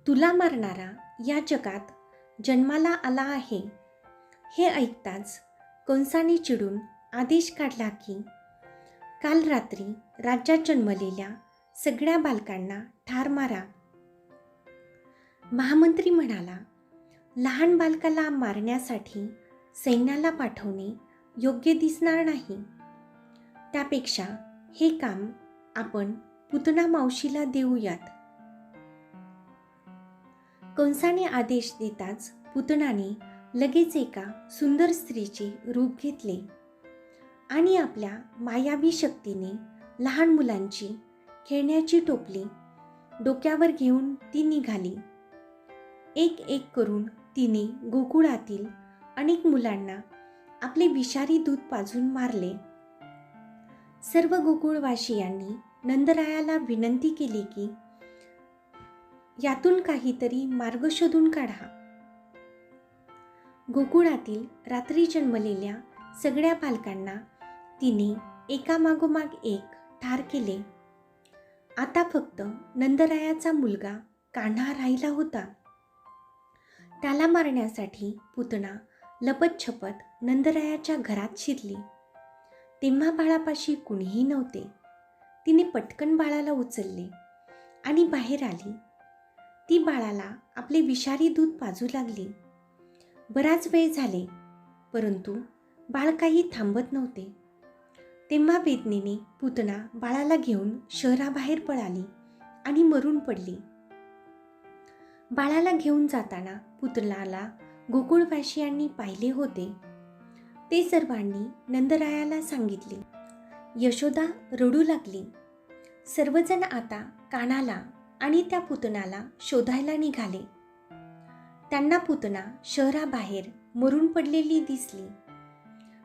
तुला मारणारा या जगात जन्माला आला आहे. हे ऐकताच कंसाने चिडून आदेश काढला की काल रात्री राज्यात जन्मलेल्या सगळ्या बालकांना ठार मारा. महामंत्री म्हणाला, लहान बालकाला मारण्यासाठी सैन्याला पाठवणे योग्य दिसणार नाही. त्यापेक्षा हे काम आपण पुतना मावशीला देऊयात. कंसाने आदेश देताच पुतनाने लगेच एका सुंदर स्त्रीचे रूप घेतले आणि आपल्या मायावी शक्तीने लहान मुलांची खेळण्याची टोपली डोक्यावर घेऊन ती निघाली. एक एक करून तिने गोकुळातील अनेक मुलांना आपले विषारी दूध पाजून मारले. सर्व गोकुळवासियांनी नंदरायाला विनंती केली की यातून काहीतरी मार्ग शोधून काढा. गोकुळातील रात्री जन्मलेल्या सगळ्या बालकांना तिने एकामागोमाग एक ठार केले. आता फक्त नंदरायाचा मुलगा कान्हा राहिला होता. त्याला मारण्यासाठी पुतना लपतछपत नंदरायाच्या घरात शिरली. तेव्हा बाळापाशी कुणीही नव्हते. तिने पटकन बाळाला उचलले आणि बाहेर आली. ती बाळाला आपले विषारी दूध पाजू लागली. बराच वेळ झाले, परंतु बाळ काही थांबत नव्हते. तेव्हा वेदनेने पुतना बाळाला घेऊन शहराबाहेर पळाली आणि मरून पडली. बाळाला घेऊन जाताना पुतनाला गोकुळवासियांनी पाहिले होते. ते सर्वांनी नंदरायाला सांगितले. यशोदा रडू लागली. सर्वजण आता कान्हाला आणि त्या पुतनाला शोधायला निघाले. त्यांना पुतना शहराबाहेर मरून पडलेली दिसली.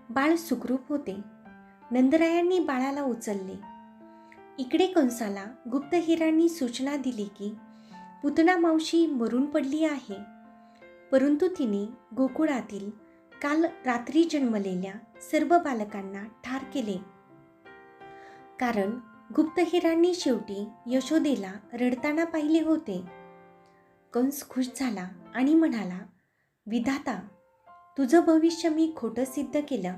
बाळ सुखरूप होते. नंदरायांनी बाळाला उचलले. इकडे कंसाला गुप्तहेरांनी सूचना दिली की पुतना मावशी मरून पडली आहे, परंतु तिने गोकुळातील काल रात्री जन्मलेल्या सर्व बालकांना ठार केले. कारण गुप्तहेरांनी शेवटी यशोदेला रडताना पाहिले होते. कंस खुश झाला आणि म्हणाला, विधाता, तुझं भविष्य मी खोटं सिद्ध केलं.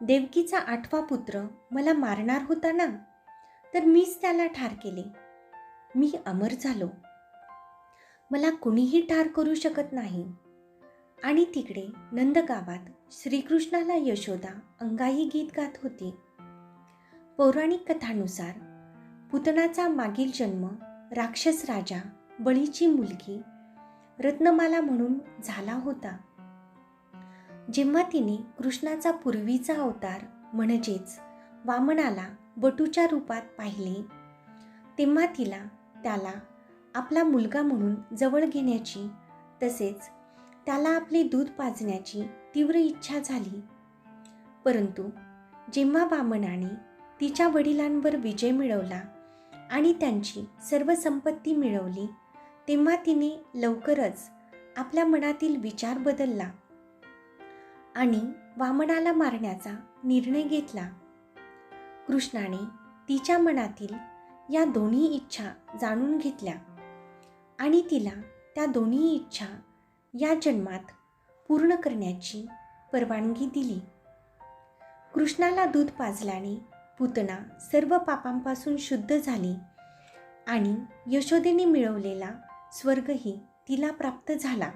देवकीचा 8वा पुत्र मला मारणार होता ना, तर मीच त्याला ठार केले. मी अमर झालो. मला कुणीही ठार करू शकत नाही. आणि तिकडे नंदगावात श्रीकृष्णाला यशोदा अंगाई गीत गात होती. पौराणिक कथानुसार पुतनाचा मागील जन्म राक्षस राजा बळीची मुलगी रत्नमाला म्हणून झाला होता. जेव्हा तिने कृष्णाचा पूर्वीचा अवतार म्हणजेच वामनाला बटूच्या रूपात पाहिले, तेव्हा तिला त्याला आपला मुलगा म्हणून जवळ घेण्याची तसेच त्याला आपले दूध पाजण्याची तीव्र इच्छा झाली. परंतु जेव्हा वामनाने तिच्या वडिलांवर विजय मिळवला आणि त्यांची सर्व संपत्ती मिळवली, तेव्हा तिने लवकरच आपल्या मनातील विचार बदलला आणि वामनाला मारण्याचा निर्णय घेतला. कृष्णाने तिच्या मनातील या दोन्ही इच्छा जाणून घेतल्या आणि तिला त्या दोन्ही इच्छा या जन्मात पूर्ण करण्याची परवानगी दिली. कृष्णाला दूध पाजल्याने पुतना सर्व पापांपासून शुद्ध झाली आणि यशोदेने मिळवलेला स्वर्गही तिला प्राप्त झाला.